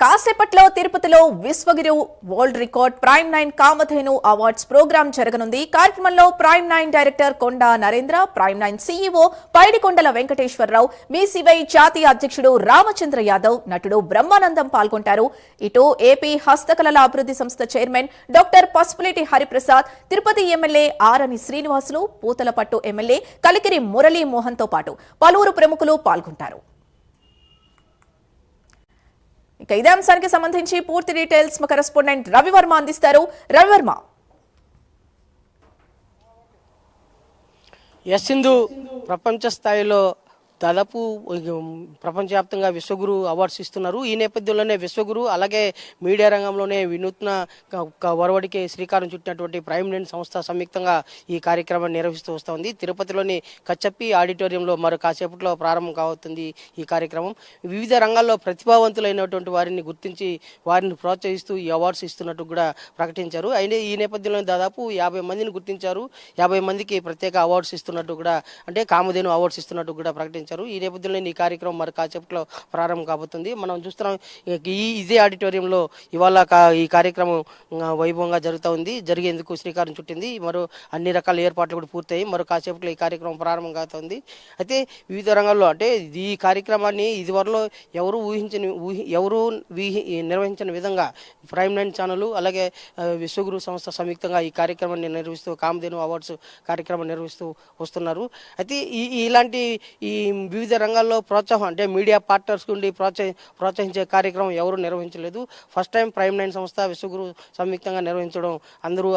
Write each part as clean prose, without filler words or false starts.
కాసేపట్లో తిరుపతిలో Vishwaguru world record prime 9 Kamadhenu awards program జరగనుంది. కార్యక్రమంలో prime 9 director Konda Narendra, prime 9 CEO Paidikondala Venkateswara Rao, మీసీవై జాతీయ అధ్యక్షుడు రామచంద్ర యాదవ్, నటుడు బ్రహ్మానందం పాల్గొంటారు. ఇటు ఏపీ హస్తకళల అభివృద్ధి సంస్థ chairman doctor Pasupuleti Hariprasad, Tirupati MLA ఆరని శ్రీనివాసులు, పూతలపట్టు ఎమ్మెల్యే కలికిరి మురళీ మోహన్ తో పాటు పలువురు ప్రముఖులు పాల్గొంటారు. ఇక ఇదే అంశానికి సంబంధించి పూర్తి డీటెయిల్స్ మా కరెస్పాండెంట్ రవివర్మ అందిస్తారు. రవివర్మ. సింధు ప్రపంచ స్థాయిలో దాదాపు ప్రపంచవ్యాప్తంగా విశ్వగురు అవార్డ్స్ ఇస్తున్నారు. ఈ నేపథ్యంలోనే విశ్వగురు అలాగే మీడియా రంగంలోనే వినూత్న ఒరవడికి శ్రీకారం చుట్టినటువంటి ప్రైమ్ 9 సంస్థ సంయుక్తంగా ఈ కార్యక్రమాన్ని నిర్వహిస్తూ వస్తుంది. తిరుపతిలోని కచ్చప్పి ఆడిటోరియంలో మరో కాసేపట్లో ప్రారంభం కావుతుంది ఈ కార్యక్రమం. వివిధ రంగాల్లో ప్రతిభావంతులైనటువంటి వారిని గుర్తించి వారిని ప్రోత్సహిస్తూ ఈ అవార్డ్స్ ఇస్తున్నట్టు కూడా ప్రకటించారు. అయితే ఈ నేపథ్యంలో దాదాపు 50 మందిని గుర్తించారు. 50 మందికి ప్రత్యేక అవార్డ్స్ ఇస్తున్నట్టు కూడా, అంటే కామధేను అవార్డ్స్ ఇస్తున్నట్టు కూడా ప్రకటించారు. ఈ నేపథ్యంలో ఈ కార్యక్రమం మరి కాసేపట్లో ప్రారంభం కాబోతుంది. మనం చూస్తున్నాం ఇదే ఆడిటోరియంలో ఇవాళ ఈ కార్యక్రమం వైభవంగా జరుగుతూ ఉంది. జరిగేందుకు శ్రీకారం చుట్టింది. మరో అన్ని రకాల ఏర్పాట్లు కూడా పూర్తయి మరో కాసేపట్లో ఈ కార్యక్రమం ప్రారంభం అవుతుంది. అయితే వివిధ రంగాల్లో, అంటే ఈ కార్యక్రమాన్ని ఇదివరలో ఎవరు నిర్వహించిన విధంగా ప్రైమ్ 9 ఛానల్ అలాగే విశ్వగురు సంస్థ సంయుక్తంగా ఈ కార్యక్రమాన్ని నిర్వహిస్తూ కామధేను అవార్డ్స్ కార్యక్రమం నిర్వహిస్తూ వస్తున్నారు. అయితే ఇలాంటి ఈ వివిధ రంగాల్లో ప్రోత్సాహం, అంటే మీడియా పార్ట్నర్స్ నుండి ప్రోత్సహించే కార్యక్రమం ఎవరు నిర్వహించలేదు. ఫస్ట్ టైం ప్రైమ్ 9 సంస్థ విశ్వగురు సంయుక్తంగా నిర్వహించడం అందరూ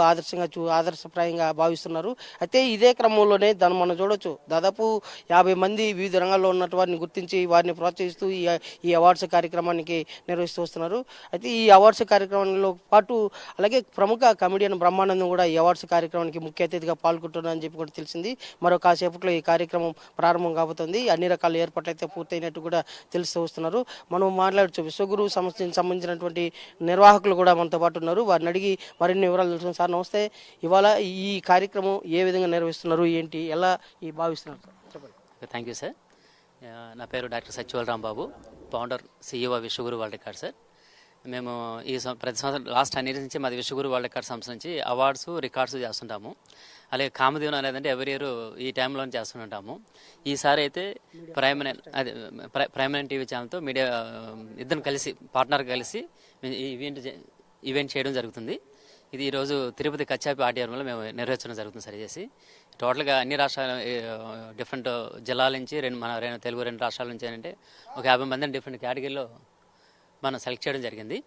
ఆదర్శప్రాయంగా భావిస్తున్నారు. అయితే ఇదే క్రమంలోనే దాన్ని మనం చూడొచ్చు, దాదాపు 50 మంది వివిధ రంగాల్లో ఉన్నట్టు వారిని గుర్తించి వారిని ప్రోత్సహిస్తూ ఈ అవార్డ్స్ కార్యక్రమానికి నిర్వహిస్తూ వస్తున్నారు. అయితే ఈ అవార్డ్స్ కార్యక్రమంలో పాటు అలాగే ప్రముఖ కమెడియన్ బ్రహ్మానందం కూడా ఈ అవార్డ్స్ కార్యక్రమానికి ముఖ్య అతిథిగా పాల్గొంటున్నారని చెప్పి కూడా తెలిసింది. మరో కాసేపట్లో ఈ కార్యక్రమం ప్రారంభం కాబోతుంది. అన్ని రకాల ఏర్పాట్లు అయితే పూర్తయినట్టు కూడా తెలుస్తూ వస్తున్నారు. మనం మాట్లాడచ్చు, విశ్వగురు సంస్థకి సంబంధించినటువంటి నిర్వాహకులు కూడా మనతో పాటు ఉన్నారు. వారిని అడిగి మరిన్ని వివరాలు తెలుసుకున్నాం. సార్ నమస్తే. ఇవాళ ఈ కార్యక్రమం ఏ విధంగా నిర్వహిస్తున్నారు, ఏంటి, ఎలా భావిస్తున్నారు సార్, చెప్పండి. Thank you sir. నా పేరు doctor Satyaval Rambabu, founder CEO Vishwaguru world record sir. మేము ప్రతి సంవత్సరం లాస్ట్ 10 ఇయర్స్ నుంచి మాది విశ్వగురు వరల్డ్ రికార్డ్ సంస్థ నుంచి అవార్డ్స్ రికార్డ్స్ చేస్తుంటాము. అలాగే కామధేను అనేది ఎవ్రీ ఇయర్ ఈ టైంలో చేస్తుంటాము. ఈసారి అయితే ప్రైమ్ 9 టీవీ ఛానల్తో మీడియా ఇద్దరు కలిసి పార్ట్నర్ కలిసి ఈవెంట్ చేయడం జరుగుతుంది. ఇది ఈరోజు తిరుపతి కచ్చాపి ఆడిటోరియంలో మేము నిర్వహించడం జరుగుతుంది సరి చేసి. టోటల్గా అన్ని రాష్ట్రాల డిఫరెంట్ జిల్లాల నుంచి మన తెలుగు 2 రాష్ట్రాల నుంచి ఏంటంటే ఒక 50 మందిని డిఫరెంట్ కేటగిరీలో మనం సెలెక్ట్ చేయడం జరిగింది.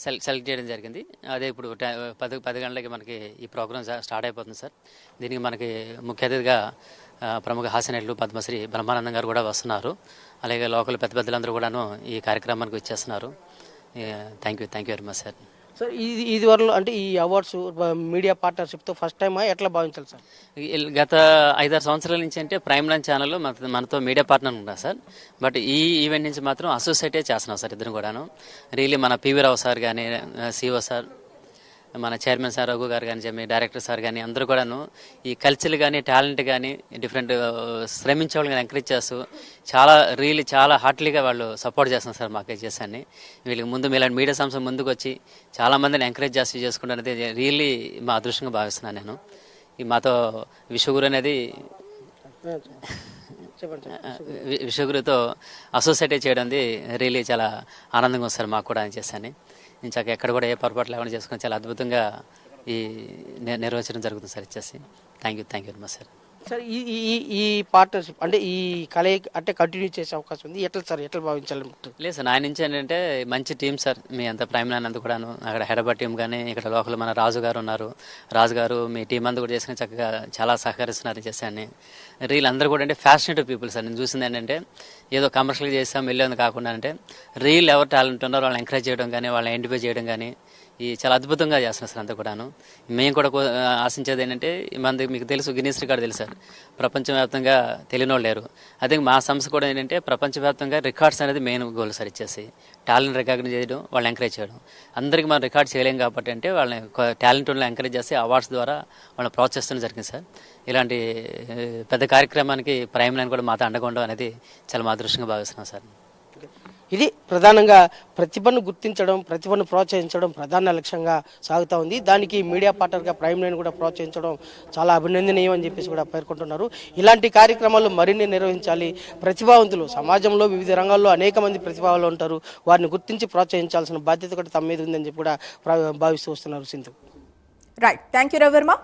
సెలెక్ట్ చేయడం జరిగింది. అదే ఇప్పుడు 10 గంటలకి మనకి ఈ ప్రోగ్రామ్ స్టార్ట్ అయిపోతుంది సార్. దీనికి మనకి ముఖ్య అతిథిగా ప్రముఖ హాస్యనటులు పద్మశ్రీ బ్రహ్మానందం గారు కూడా వస్తున్నారు. అలాగే లోకల్ పెద్దలందరూ కూడాను ఈ కార్యక్రమానికి వచ్చేస్తున్నారు. Thank you very much sir. Sir ఇది వరకు అంటే ఈ అవార్డ్స్ మీడియా పార్ట్నర్షిప్తో ఫస్ట్ టైం ఎట్లా భావించాలి సార్? గత 5-6 సంవత్సరాల నుంచి అంటే ప్రైమ్ 9 ఛానల్ మనతో మీడియా పార్ట్నర్ ఉన్నారు సార్. బట్ ఈ ఈవెంట్ నుంచి మాత్రం అసోసియేటే చేస్తున్నాం సార్ ఇద్దరు కూడాను. రియలీ మన పివి రావు సార్ కానీ, సిఓ సార్, మన చైర్మన్ సార్ రఘు గారు కానీ, మీ డైరెక్టర్ సార్ కానీ అందరూ కూడాను ఈ కల్చర్ కానీ టాలెంట్ కానీ డిఫరెంట్ శ్రమించే వాళ్ళని ఎంకరేజ్ చేస్తూ చాలా హార్ట్లీగా వాళ్ళు సపోర్ట్ చేస్తున్నారు సార్ మాకు చేసాన్ని. వీళ్ళకి ముందు ఇలాంటి మీడియా సంస్థ ముందుకు వచ్చి చాలామందిని ఎంకరేజ్ చేసుకుంటారనేది రియల్లీ మా అదృష్టంగా భావిస్తున్నాను నేను. ఈ మాతో విశ్వగురు అనేది విశ్వగురుతో అసోసియేట్ చేయడం రియల్లీ చాలా ఆనందంగా వస్తారు మాకు కూడా అని చేశాను. నేను చక్కగా ఎక్కడ కూడా ఏ పొరపాటు లేకుండా చేసుకుని చాలా అద్భుతంగా ఈ నిర్వహించడం జరుగుతుంది సార్. ఇచ్చేసి thank you very much sir. Sir ఈ పార్ట్నర్షిప్ అంటే ఈ కలయిక అంటే కంటిన్యూ చేసే అవకాశం ఉంది, ఎట్లా భావించాలంటే? లేదు సార్, నా నుంచి ఏంటంటే మంచి టీం సార్. మీ అంతా ప్రైమ్ 9 అంతా కూడాను అక్కడ హైదరాబాద్ టీం కానీ, ఇక్కడ లోకల్ మన రాజు గారు ఉన్నారు. రాజు గారు మీ టీం అంతా కూడా చేసుకుని చక్కగా చాలా సహకరిస్తున్నారు చేశాను. రీల్ అందరూ కూడా అంటే ఫ్యాషనేటివ్ పీపుల్ సార్. నేను చూసింది ఏంటంటే ఏదో కమర్షియల్గా చేస్తాం వెళ్ళేది కాకుండా అంటే రీల్ ఎవరు టాలెంట్ ఉన్నారో వాళ్ళని ఎంకరేజ్ చేయడం కానీ, వాళ్ళని ఐడెంటిఫై చేయడం కానీ ఈ చాలా అద్భుతంగా చేస్తున్నారు సార్ అంతా కూడాను. మేము కూడా ఆశించేది ఏంటంటే మీకు తెలుసు గిన్నీస్ రికార్డు తెలుసు సార్, ప్రపంచవ్యాప్తంగా తెలియని వాళ్ళు లేరు. అదే మా సంస్థ కూడా ఏంటంటే ప్రపంచవ్యాప్తంగా రికార్డ్స్ అనేది మెయిన్ గోల్ సార్. ఇచ్చేసి టాలెంట్ రికగ్నైజ్ చేయడం, వాళ్ళని ఎంకరేజ్ చేయడం. అందరికీ మనం రికార్డ్ చేయలేం కాబట్టి అంటే వాళ్ళని టాలెంట్ వాళ్ళని ఎంకరేజ్ చేసి అవార్డ్స్ ద్వారా వాళ్ళని ప్రోత్సహిస్తూనే జరిగింది సార్. ఇలాంటి పెద్ద కార్యక్రమానికి ప్రైమ్ 9 కూడా మాతో అండగా ఉండడం అనేది చాలా మా అదృష్టంగా భావిస్తున్నాం సార్. ఇది ప్రధానంగా ప్రతిభను గుర్తించడం, ప్రతిభను ప్రోత్సహించడం ప్రధాన లక్ష్యంగా సాగుతూ ఉంది. దానికి మీడియా పార్ట్నర్గా ప్రైమ్ నైన్ కూడా ప్రోత్సహించడం చాలా అభినందనీయం అని చెప్పేసి కూడా పేర్కొంటున్నారు. ఇలాంటి కార్యక్రమాలు మరిన్ని నిర్వహించాలి. ప్రతిభావంతులు సమాజంలో వివిధ రంగాల్లో అనేక మంది ప్రతిభావాలు ఉంటారు. వారిని గుర్తించి ప్రోత్సహించాల్సిన బాధ్యత కూడా తమ మీద ఉందని చెప్పి కూడా భావిస్తూ వస్తున్నారు Sindhu. Right, thank you Ravi Varma.